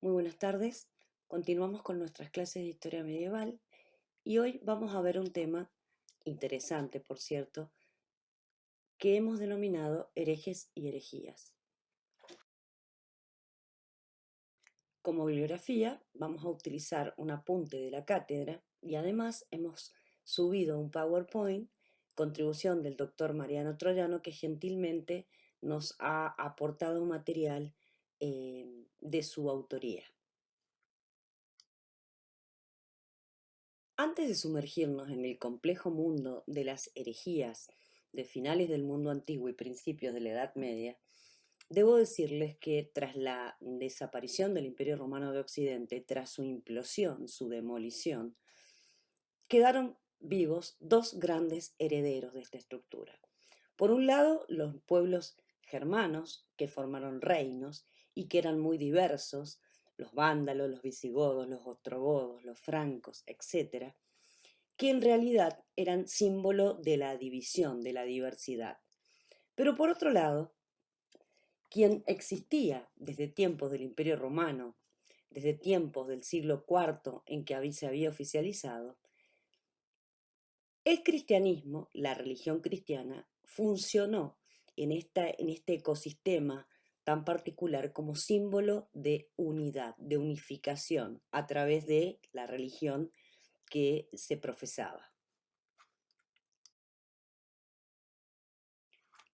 Muy buenas tardes. Continuamos con nuestras clases de historia medieval y hoy vamos a ver un tema interesante, por cierto, que hemos denominado herejes y herejías. Como bibliografía vamos a utilizar un apunte de la cátedra y además hemos subido un PowerPoint, contribución del doctor Mariano Troyano, que gentilmente nos ha aportado material de su autoría. Antes de sumergirnos en el complejo mundo de las herejías de finales del mundo antiguo y principios de la Edad Media, debo decirles que tras la desaparición del Imperio Romano de Occidente, tras su implosión, su demolición, quedaron vivos dos grandes herederos de esta estructura. Por un lado, los pueblos germanos, que formaron reinos y que eran muy diversos, los vándalos, los visigodos, los ostrogodos, los francos, etc., que en realidad eran símbolo de la división, de la diversidad. Pero por otro lado, quien existía desde tiempos del Imperio Romano, desde tiempos del siglo IV en que se había oficializado, el cristianismo, la religión cristiana, funcionó en este ecosistema tan particular como símbolo de unidad, de unificación, a través de la religión que se profesaba.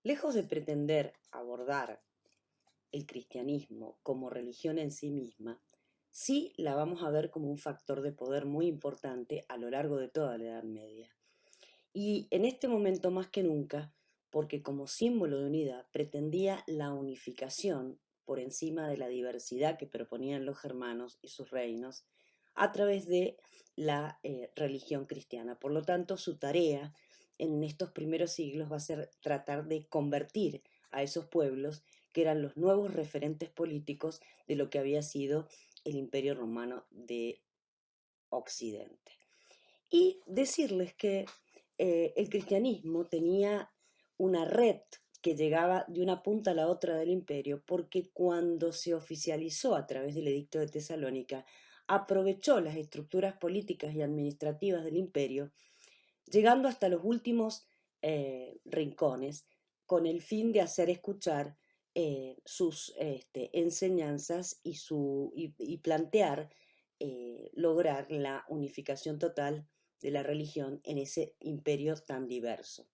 Lejos de pretender abordar el cristianismo como religión en sí misma, sí la vamos a ver como un factor de poder muy importante a lo largo de toda la Edad Media. Y en este momento más que nunca, porque como símbolo de unidad pretendía la unificación por encima de la diversidad que proponían los germanos y sus reinos a través de la religión cristiana. Por lo tanto, su tarea en estos primeros siglos va a ser tratar de convertir a esos pueblos que eran los nuevos referentes políticos de lo que había sido el Imperio Romano de Occidente. Y decirles que el cristianismo tenía una red que llegaba de una punta a la otra del imperio, porque cuando se oficializó a través del Edicto de Tesalónica, aprovechó las estructuras políticas y administrativas del imperio, llegando hasta los últimos rincones, con el fin de hacer escuchar sus enseñanzas y plantear lograr la unificación total de la religión en ese imperio tan diverso.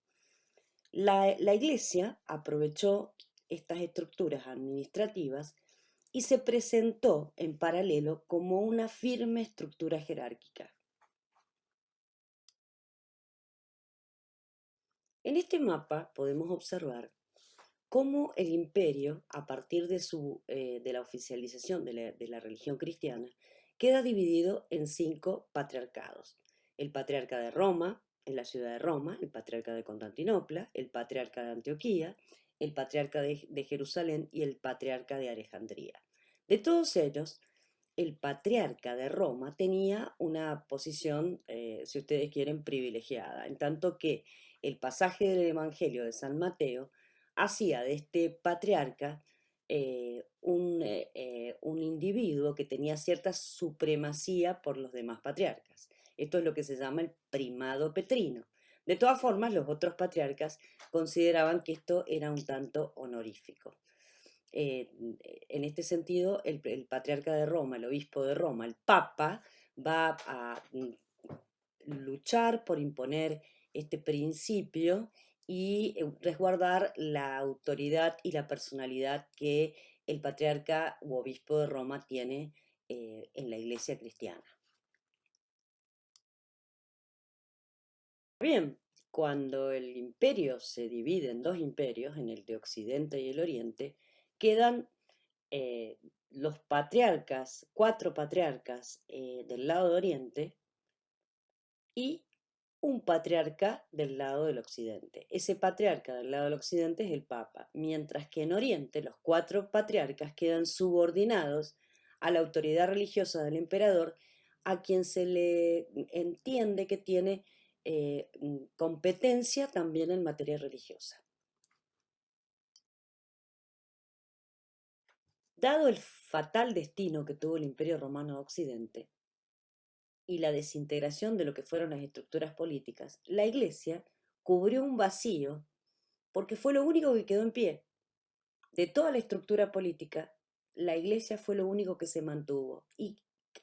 La Iglesia aprovechó estas estructuras administrativas y se presentó en paralelo como una firme estructura jerárquica. En este mapa podemos observar cómo el imperio, a partir de la oficialización de la religión cristiana, queda dividido en 5 patriarcados. El patriarca de Roma, en la ciudad de Roma, el patriarca de Constantinopla, el patriarca de Antioquía, el patriarca de Jerusalén y el patriarca de Alejandría. De todos ellos, el patriarca de Roma tenía una posición, si ustedes quieren, privilegiada, en tanto que el pasaje del Evangelio de San Mateo hacía de este patriarca un individuo que tenía cierta supremacía por los demás patriarcas. Esto es lo que se llama el primado petrino. De todas formas, los otros patriarcas consideraban que esto era un tanto honorífico. En este sentido, el patriarca de Roma, el obispo de Roma, el papa, va a luchar por imponer este principio y resguardar la autoridad y la personalidad que el patriarca u obispo de Roma tiene en la iglesia cristiana. Bien, cuando el imperio se divide en dos imperios, en el de Occidente y el Oriente, quedan eh, los patriarcas, 4 patriarcas del lado de Oriente y un patriarca del lado del occidente. Ese patriarca del lado del occidente es el Papa, mientras que en Oriente los 4 patriarcas quedan subordinados a la autoridad religiosa del emperador, a quien se le entiende que tiene competencia también en materia religiosa. Dado el fatal destino que tuvo el Imperio Romano de Occidente y la desintegración de lo que fueron las estructuras políticas, la Iglesia cubrió un vacío porque fue lo único que quedó en pie. De toda la estructura política, la Iglesia fue lo único que se mantuvo y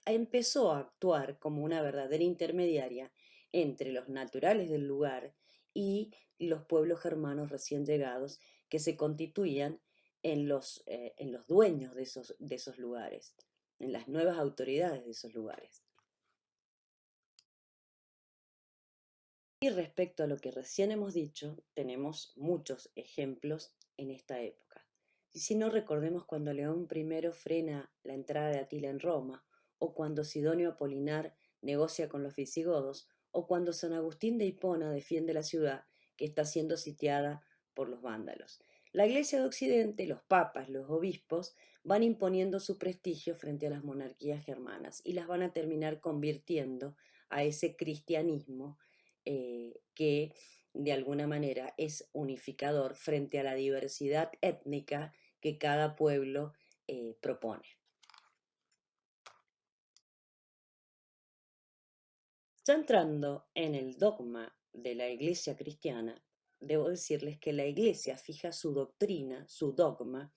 empezó a actuar como una verdadera intermediaria entre los naturales del lugar y los pueblos germanos recién llegados que se constituían en los dueños de esos lugares, en las nuevas autoridades de esos lugares. Y respecto a lo que recién hemos dicho, tenemos muchos ejemplos en esta época. Y si no, recordemos cuando León I frena la entrada de Atila en Roma, o cuando Sidonio Apolinar negocia con los visigodos, o cuando San Agustín de Hipona defiende la ciudad que está siendo sitiada por los vándalos. La Iglesia de Occidente, los papas, los obispos, van imponiendo su prestigio frente a las monarquías germanas y las van a terminar convirtiendo a ese cristianismo que de alguna manera es unificador frente a la diversidad étnica que cada pueblo propone. Ya entrando en el dogma de la Iglesia cristiana, debo decirles que la Iglesia fija su doctrina, su dogma,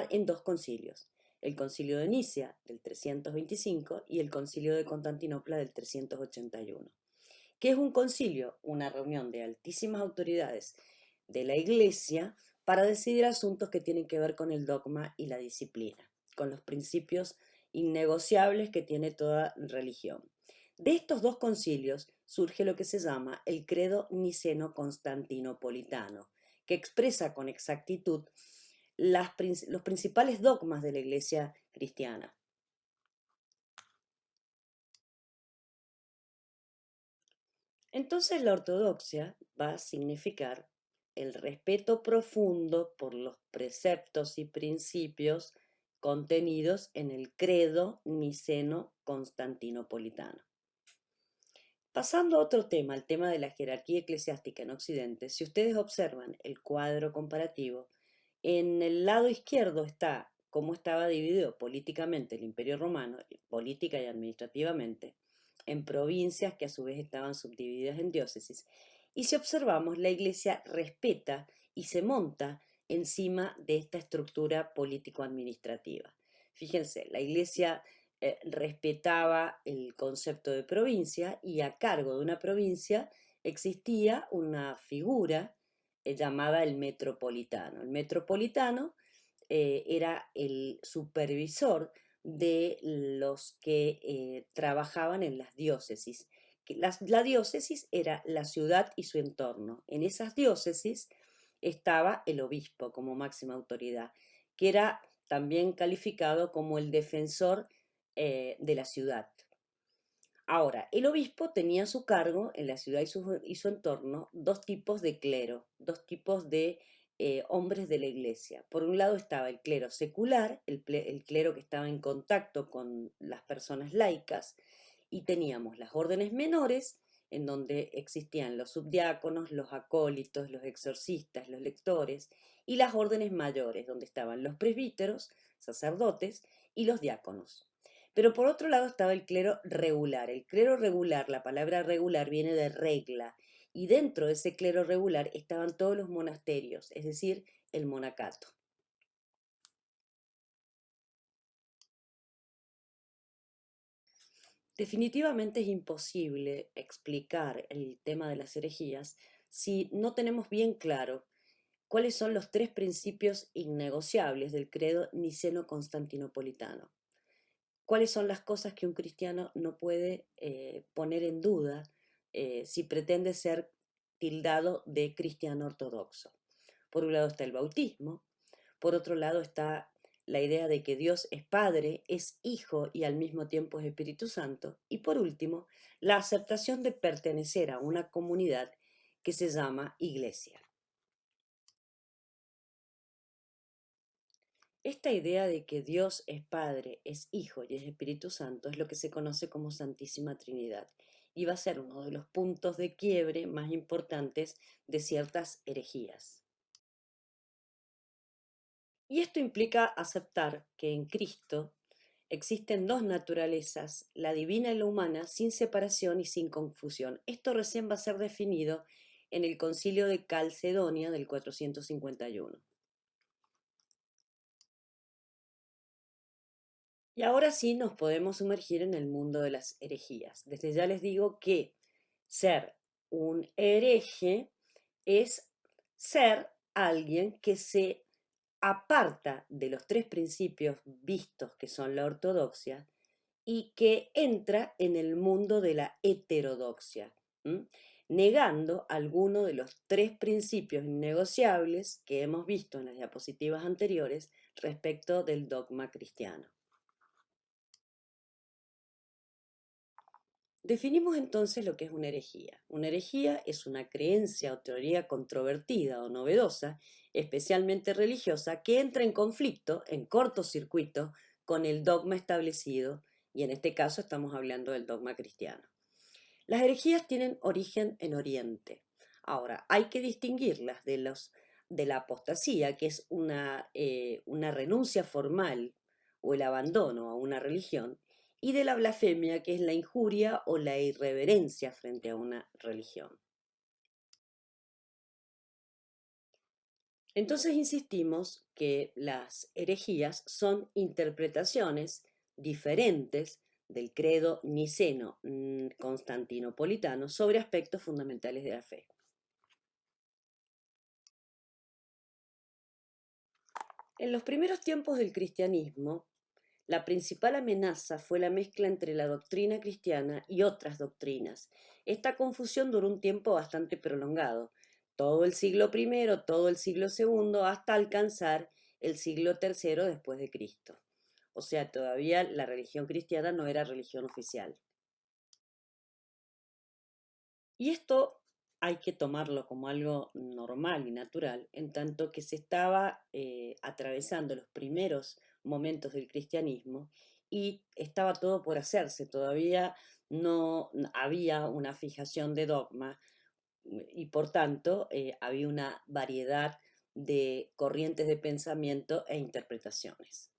en dos concilios: el Concilio de Nicea del 325 y el Concilio de Constantinopla del 381. ¿Qué es un concilio? Una reunión de altísimas autoridades de la Iglesia para decidir asuntos que tienen que ver con el dogma y la disciplina, con los principios innegociables que tiene toda religión. De estos dos concilios surge lo que se llama el credo niceno-constantinopolitano, que expresa con exactitud los principales dogmas de la Iglesia cristiana. Entonces la ortodoxia va a significar el respeto profundo por los preceptos y principios contenidos en el credo niceno-constantinopolitano. Pasando a otro tema, el tema de la jerarquía eclesiástica en Occidente, si ustedes observan el cuadro comparativo, en el lado izquierdo está cómo estaba dividido políticamente el Imperio Romano, política y administrativamente, en provincias que a su vez estaban subdivididas en diócesis. Y si observamos, la Iglesia respeta y se monta encima de esta estructura político-administrativa. Fíjense, la Iglesia respetaba el concepto de provincia y a cargo de una provincia existía una figura llamada el metropolitano. El metropolitano era el supervisor de los que trabajaban en las diócesis. La diócesis era la ciudad y su entorno. En esas diócesis estaba el obispo como máxima autoridad, que era también calificado como el defensor de la ciudad. Ahora, el obispo tenía a su cargo en la ciudad y su entorno dos tipos de clero, dos tipos de hombres de la iglesia. Por un lado estaba el clero secular, el clero que estaba en contacto con las personas laicas, y teníamos las órdenes menores, en donde existían los subdiáconos, los acólitos, los exorcistas, los lectores, y las órdenes mayores, donde estaban los presbíteros, sacerdotes, y los diáconos. Pero por otro lado estaba el clero regular. El clero regular, la palabra regular viene de regla, y dentro de ese clero regular estaban todos los monasterios, es decir, el monacato. Definitivamente es imposible explicar el tema de las herejías si no tenemos bien claro cuáles son los tres principios innegociables del credo niceno-constantinopolitano. Cuáles son las cosas que un cristiano no puede poner en duda si pretende ser tildado de cristiano ortodoxo. Por un lado está el bautismo, por otro lado está la idea de que Dios es Padre, es Hijo y al mismo tiempo es Espíritu Santo, y por último, la aceptación de pertenecer a una comunidad que se llama Iglesia. Esta idea de que Dios es Padre, es Hijo y es Espíritu Santo es lo que se conoce como Santísima Trinidad, y va a ser uno de los puntos de quiebre más importantes de ciertas herejías. Y esto implica aceptar que en Cristo existen dos naturalezas, la divina y la humana, sin separación y sin confusión. Esto recién va a ser definido en el Concilio de Calcedonia del 451. Y ahora sí nos podemos sumergir en el mundo de las herejías. Desde ya les digo que ser un hereje es ser alguien que se aparta de los tres principios vistos que son la ortodoxia y que entra en el mundo de la heterodoxia, ¿m? Negando alguno de los tres principios innegociables que hemos visto en las diapositivas anteriores respecto del dogma cristiano. Definimos entonces lo que es una herejía. Una herejía es una creencia o teoría controvertida o novedosa, especialmente religiosa, que entra en conflicto, en cortocircuito, con el dogma establecido, y en este caso estamos hablando del dogma cristiano. Las herejías tienen origen en Oriente. Ahora, hay que distinguirlas de la apostasía, que es una renuncia formal o el abandono a una religión, y de la blasfemia, que es la injuria o la irreverencia frente a una religión. Entonces insistimos que las herejías son interpretaciones diferentes del credo niceno constantinopolitano sobre aspectos fundamentales de la fe. En los primeros tiempos del cristianismo, la principal amenaza fue la mezcla entre la doctrina cristiana y otras doctrinas. Esta confusión duró un tiempo bastante prolongado, todo el siglo I, todo el siglo II, hasta alcanzar el siglo III después de Cristo. O sea, todavía la religión cristiana no era religión oficial. Y esto hay que tomarlo como algo normal y natural, en tanto que se estaba atravesando los primeros momentos del cristianismo y estaba todo por hacerse, todavía no había una fijación de dogma y por tanto había una variedad de corrientes de pensamiento e interpretaciones.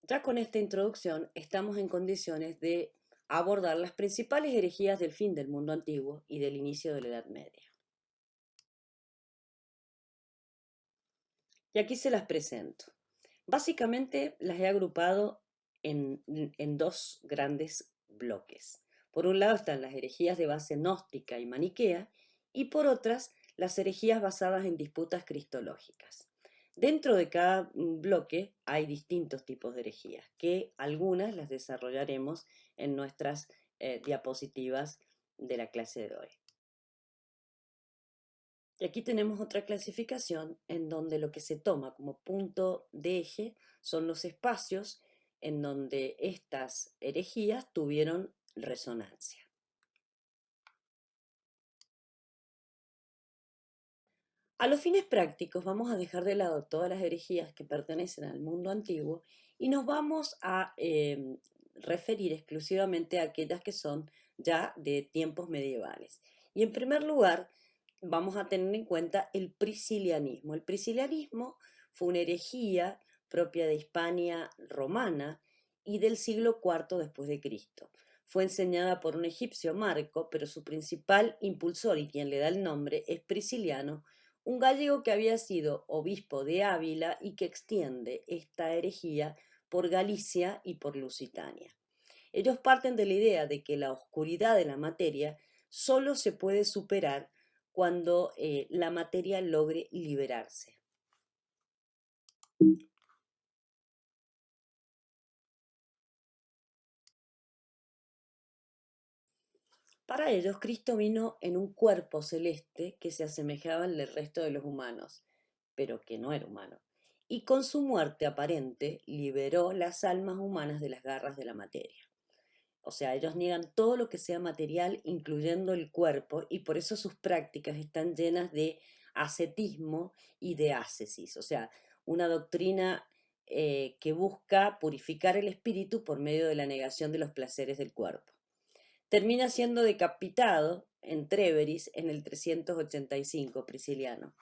Ya con esta introducción estamos en condiciones de abordar las principales herejías del fin del mundo antiguo y del inicio de la Edad Media. Y aquí se las presento. Básicamente las he agrupado en dos grandes bloques. Por un lado están las herejías de base gnóstica y maniquea, y por otras las herejías basadas en disputas cristológicas. Dentro de cada bloque hay distintos tipos de herejías, que algunas las desarrollaremos en nuestras diapositivas de la clase de hoy. Y aquí tenemos otra clasificación en donde lo que se toma como punto de eje son los espacios en donde estas herejías tuvieron resonancia. A los fines prácticos vamos a dejar de lado todas las herejías que pertenecen al mundo antiguo y nos vamos a referir exclusivamente a aquellas que son ya de tiempos medievales. Y en primer lugar, vamos a tener en cuenta el priscilianismo. El priscilianismo fue una herejía propia de Hispania romana y del siglo IV después de Cristo. Fue enseñada por un egipcio Marco, pero su principal impulsor y quien le da el nombre es Prisciliano, un gallego que había sido obispo de Ávila y que extiende esta herejía por Galicia y por Lusitania. Ellos parten de la idea de que la oscuridad de la materia solo se puede superar cuando la materia logre liberarse. Para ellos, Cristo vino en un cuerpo celeste que se asemejaba al del resto de los humanos, pero que no era humano, y con su muerte aparente liberó las almas humanas de las garras de la materia. O sea, ellos niegan todo lo que sea material, incluyendo el cuerpo, y por eso sus prácticas están llenas de ascetismo y de ascesis, o sea, una doctrina que busca purificar el espíritu por medio de la negación de los placeres del cuerpo. Termina siendo decapitado en Tréveris en el 385 Prisciliano.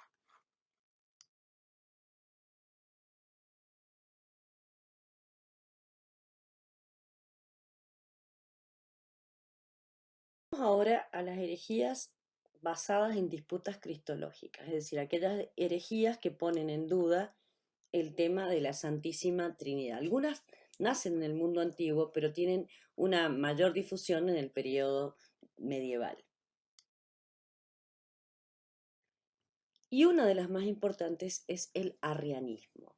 Pasemos ahora a las herejías basadas en disputas cristológicas, es decir, aquellas herejías que ponen en duda el tema de la Santísima Trinidad. Algunas nacen en el mundo antiguo, pero tienen una mayor difusión en el periodo medieval. Y una de las más importantes es el arrianismo,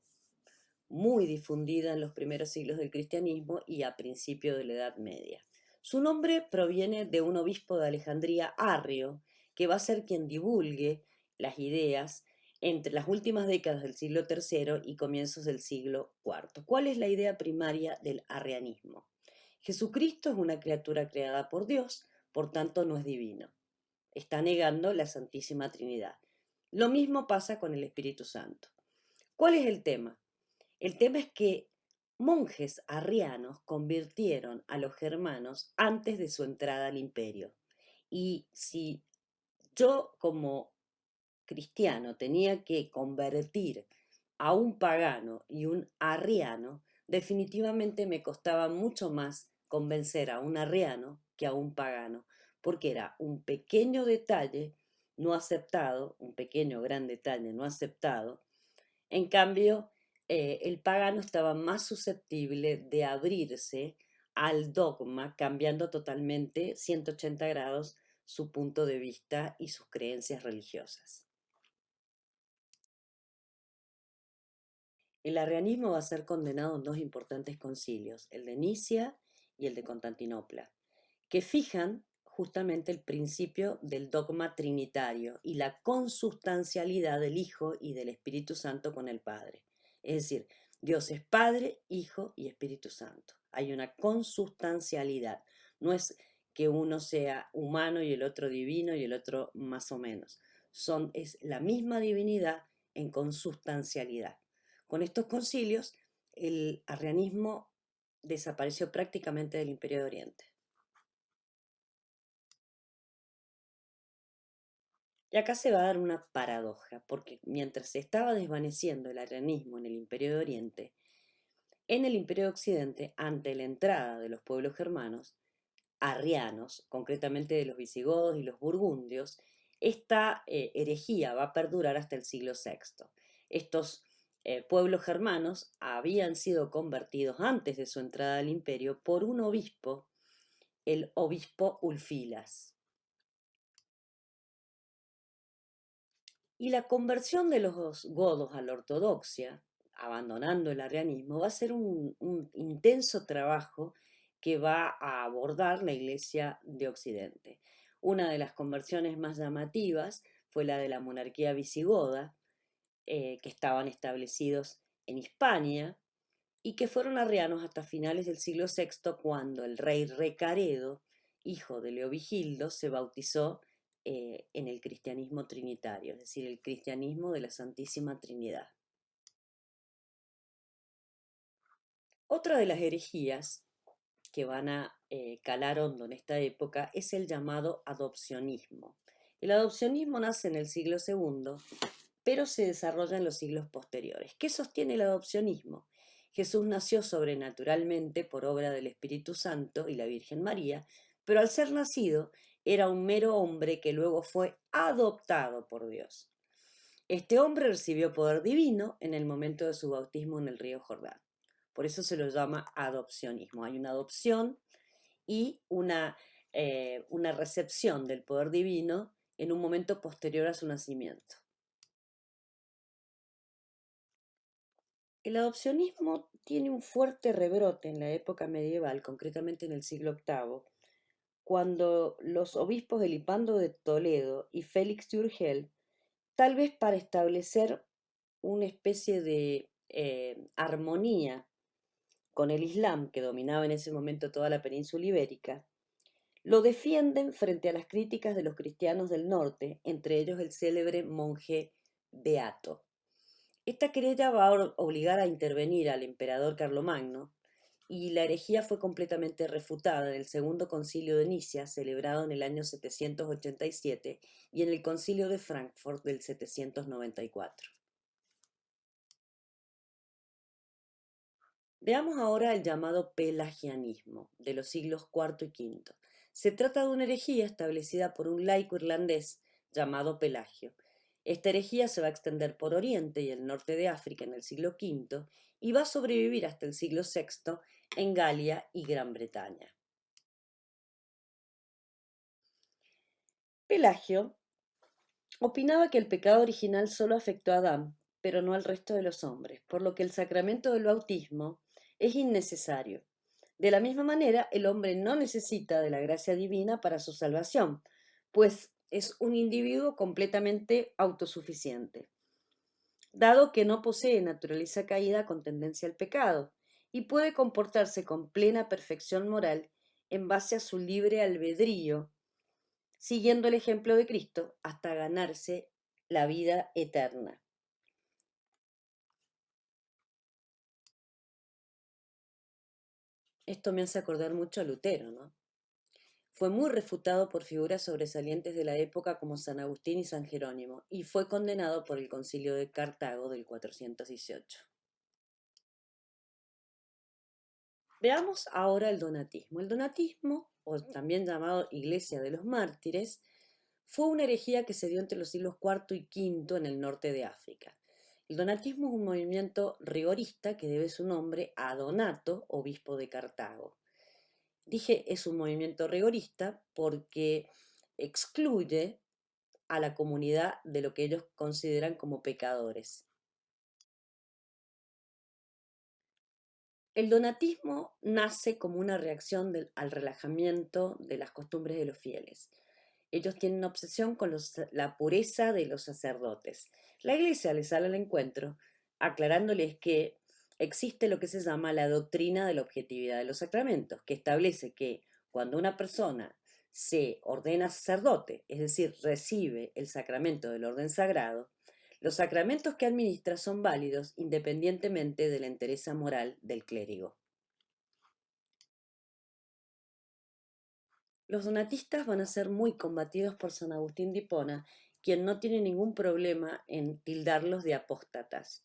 muy difundida en los primeros siglos del cristianismo y a principios de la Edad Media. Su nombre proviene de un obispo de Alejandría, Arrio, que va a ser quien divulgue las ideas entre las últimas décadas del siglo III y comienzos del siglo IV. ¿Cuál es la idea primaria del arrianismo? Jesucristo es una criatura creada por Dios, por tanto no es divino. Está negando la Santísima Trinidad. Lo mismo pasa con el Espíritu Santo. ¿Cuál es el tema? El tema es que monjes arrianos convirtieron a los germanos antes de su entrada al imperio. Y si yo como cristiano tenía que convertir a un pagano y un arriano, definitivamente me costaba mucho más convencer a un arriano que a un pagano, porque era un pequeño detalle no aceptado, un pequeño gran detalle no aceptado. En cambio, el pagano estaba más susceptible de abrirse al dogma, cambiando totalmente 180 grados su punto de vista y sus creencias religiosas. El arrianismo va a ser condenado en dos importantes concilios, el de Nicea y el de Constantinopla, que fijan justamente el principio del dogma trinitario y la consustancialidad del Hijo y del Espíritu Santo con el Padre. Es decir, Dios es Padre, Hijo y Espíritu Santo. Hay una consustancialidad. No es que uno sea humano y el otro divino y el otro más o menos. Es la misma divinidad en consustancialidad. Con estos concilios, el arrianismo desapareció prácticamente del Imperio de Oriente. Y acá se va a dar una paradoja, porque mientras se estaba desvaneciendo el arrianismo en el Imperio de Oriente, en el Imperio de Occidente, ante la entrada de los pueblos germanos, arrianos, concretamente de los visigodos y los burgundios, esta herejía va a perdurar hasta el siglo VI. Estos pueblos germanos habían sido convertidos antes de su entrada al imperio por un obispo, el obispo Ulfilas. Y la conversión de los godos a la ortodoxia, abandonando el arrianismo, va a ser un intenso trabajo que va a abordar la Iglesia de Occidente. Una de las conversiones más llamativas fue la de la monarquía visigoda, que estaban establecidos en Hispania y que fueron arrianos hasta finales del siglo VI, cuando el rey Recaredo, hijo de Leovigildo, se bautizó en el cristianismo trinitario, es decir, el cristianismo de la Santísima Trinidad. Otra de las herejías que van a calar hondo en esta época es el llamado adopcionismo. El adopcionismo nace en el siglo II, pero se desarrolla en los siglos posteriores. ¿Qué sostiene el adopcionismo? Jesús nació sobrenaturalmente por obra del Espíritu Santo y la Virgen María, pero al ser nacido era un mero hombre que luego fue adoptado por Dios. Este hombre recibió poder divino en el momento de su bautismo en el río Jordán. Por eso se lo llama adopcionismo. Hay una adopción y una recepción del poder divino en un momento posterior a su nacimiento. El adopcionismo tiene un fuerte rebrote en la época medieval, concretamente en el siglo VIII, cuando los obispos Elipando de Toledo y Félix de Urgel, tal vez para establecer una especie de armonía con el Islam que dominaba en ese momento toda la península ibérica, lo defienden frente a las críticas de los cristianos del norte, entre ellos el célebre monje Beato. Esta querella va a obligar a intervenir al emperador Carlomagno y la herejía fue completamente refutada en el Segundo Concilio de Nicea, celebrado en el año 787, y en el Concilio de Frankfurt del 794. Veamos ahora el llamado pelagianismo de los siglos IV y V. Se trata de una herejía establecida por un laico irlandés llamado Pelagio. Esta herejía se va a extender por Oriente y el norte de África en el siglo V y va a sobrevivir hasta el siglo VI en Galia y Gran Bretaña. Pelagio opinaba que el pecado original solo afectó a Adán, pero no al resto de los hombres, por lo que el sacramento del bautismo es innecesario. De la misma manera, el hombre no necesita de la gracia divina para su salvación, pues es un individuo completamente autosuficiente, dado que no posee naturaleza caída con tendencia al pecado, y puede comportarse con plena perfección moral en base a su libre albedrío, siguiendo el ejemplo de Cristo hasta ganarse la vida eterna. Esto me hace acordar mucho a Lutero, ¿no? Fue muy refutado por figuras sobresalientes de la época como San Agustín y San Jerónimo, y fue condenado por el Concilio de Cartago del 418. Veamos ahora el donatismo. El donatismo, o también llamado Iglesia de los Mártires, fue una herejía que se dio entre los siglos IV y V en el norte de África. El donatismo es un movimiento rigorista que debe su nombre a Donato, obispo de Cartago. Dije es un movimiento rigorista porque excluye a la comunidad de lo que ellos consideran como pecadores. El donatismo nace como una reacción al relajamiento de las costumbres de los fieles. Ellos tienen obsesión con la pureza de los sacerdotes. La Iglesia les sale al encuentro, aclarándoles que existe lo que se llama la doctrina de la objetividad de los sacramentos, que establece que cuando una persona se ordena sacerdote, es decir, recibe el sacramento del orden sagrado, los sacramentos que administra son válidos independientemente de la entereza moral del clérigo. Los donatistas van a ser muy combatidos por San Agustín de Hipona, quien no tiene ningún problema en tildarlos de apóstatas.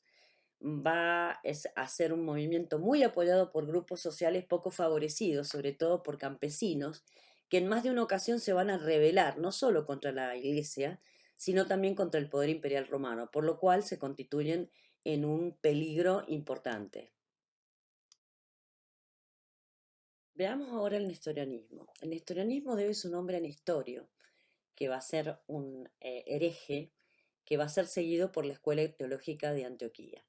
Va a ser un movimiento muy apoyado por grupos sociales poco favorecidos, sobre todo por campesinos, que en más de una ocasión se van a rebelar no solo contra la Iglesia, sino también contra el poder imperial romano, por lo cual se constituyen en un peligro importante. Veamos ahora el nestorianismo. El nestorianismo debe su nombre a Nestorio, que va a ser un hereje que va a ser seguido por la Escuela Teológica de Antioquía.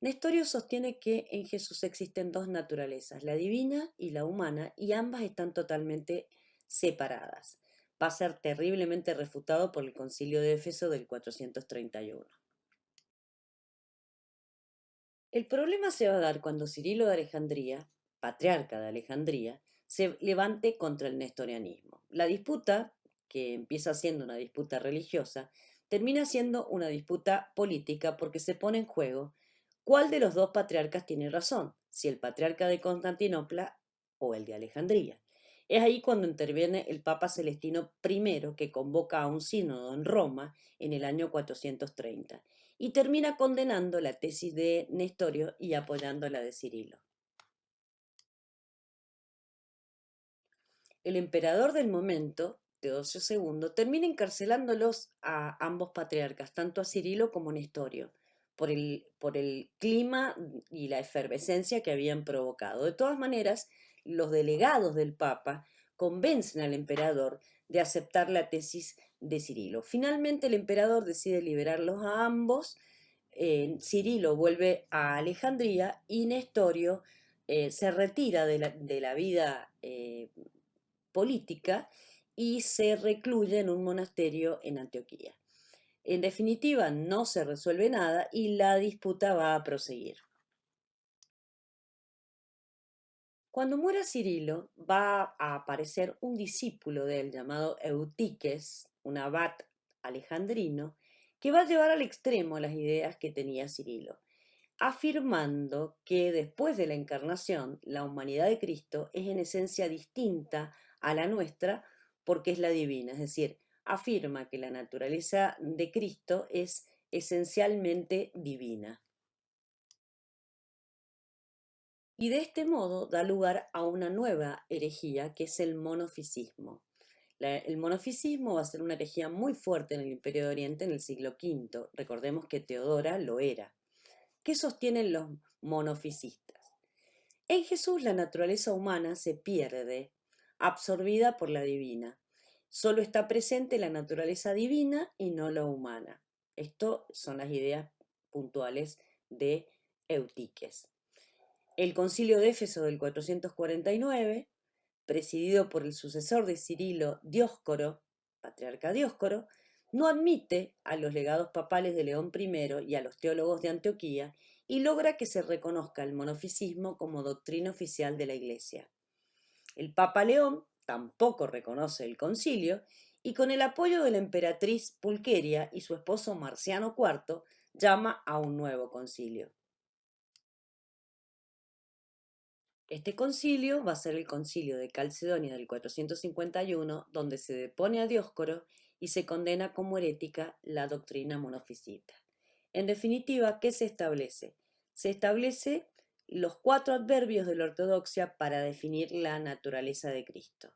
Nestorio sostiene que en Jesús existen dos naturalezas, la divina y la humana, y ambas están totalmente separadas. Va a ser terriblemente refutado por el Concilio de Éfeso del 431. El problema se va a dar cuando Cirilo de Alejandría, patriarca de Alejandría, se levante contra el nestorianismo. La disputa, que empieza siendo una disputa religiosa, termina siendo una disputa política porque se pone en juego cuál de los dos patriarcas tiene razón, si el patriarca de Constantinopla o el de Alejandría. Es ahí cuando interviene el Papa Celestino I, que convoca a un sínodo en Roma en el año 430 y termina condenando la tesis de Nestorio y apoyando la de Cirilo. El emperador del momento, Teodosio II, termina encarcelándolos a ambos patriarcas, tanto a Cirilo como a Nestorio, por el clima y la efervescencia que habían provocado. De todas maneras, los delegados del Papa convencen al emperador de aceptar la tesis de Cirilo. Finalmente, el emperador decide liberarlos a ambos. Cirilo vuelve a Alejandría y Nestorio se retira de la vida política y se recluye en un monasterio en Antioquía. En definitiva, no se resuelve nada y la disputa va a proseguir. Cuando muera Cirilo, va a aparecer un discípulo de él llamado Eutiques, un abad alejandrino, que va a llevar al extremo las ideas que tenía Cirilo, afirmando que después de la encarnación, la humanidad de Cristo es en esencia distinta a la nuestra porque es la divina, es decir, afirma que la naturaleza de Cristo es esencialmente divina. Y de este modo da lugar a una nueva herejía que es el monofisismo. El monofisismo va a ser una herejía muy fuerte en el Imperio de Oriente en el siglo V. Recordemos que Teodora lo era. ¿Qué sostienen los monofisistas? En Jesús la naturaleza humana se pierde, absorbida por la divina. Solo está presente la naturaleza divina y no la humana. Esto son las ideas puntuales de Eutiques. El concilio de Éfeso del 449, presidido por el sucesor de Cirilo, Dioscoro, patriarca Dioscoro, no admite a los legados papales de León I y a los teólogos de Antioquía y logra que se reconozca el monofisismo como doctrina oficial de la Iglesia. El Papa León tampoco reconoce el concilio y con el apoyo de la emperatriz Pulqueria y su esposo Marciano IV llama a un nuevo concilio. Este concilio va a ser el concilio de Calcedonia del 451, donde se depone a Dioscoro y se condena como herética la doctrina monofisita. En definitiva, ¿qué se establece? Se establece los 4 adverbios de la ortodoxia para definir la naturaleza de Cristo.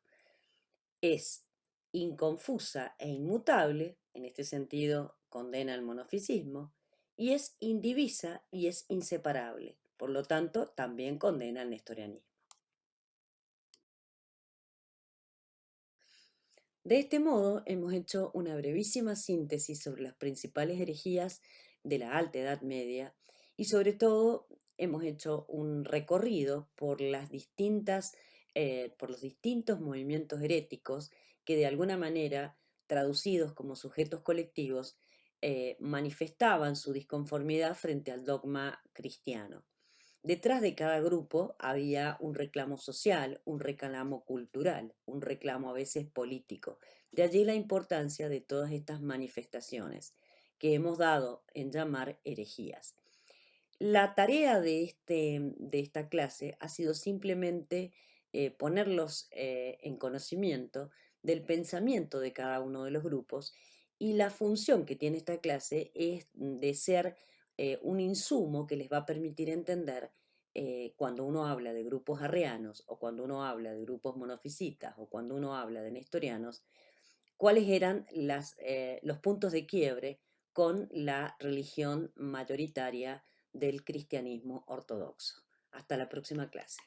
Es inconfusa e inmutable, en este sentido condena el monofisismo, y es indivisa y es inseparable. Por lo tanto, también condena el nestorianismo. De este modo, hemos hecho una brevísima síntesis sobre las principales herejías de la Alta Edad Media y sobre todo hemos hecho un recorrido por por los distintos movimientos heréticos que de alguna manera, traducidos como sujetos colectivos, manifestaban su disconformidad frente al dogma cristiano. Detrás de cada grupo había un reclamo social, un reclamo cultural, un reclamo a veces político. De allí la importancia de todas estas manifestaciones que hemos dado en llamar herejías. La tarea de esta clase ha sido simplemente ponerlos en conocimiento del pensamiento de cada uno de los grupos y la función que tiene esta clase es de ser un insumo que les va a permitir entender cuando uno habla de grupos arreanos o cuando uno habla de grupos monofisitas o cuando uno habla de nestorianos, cuáles eran los puntos de quiebre con la religión mayoritaria del cristianismo ortodoxo. Hasta la próxima clase.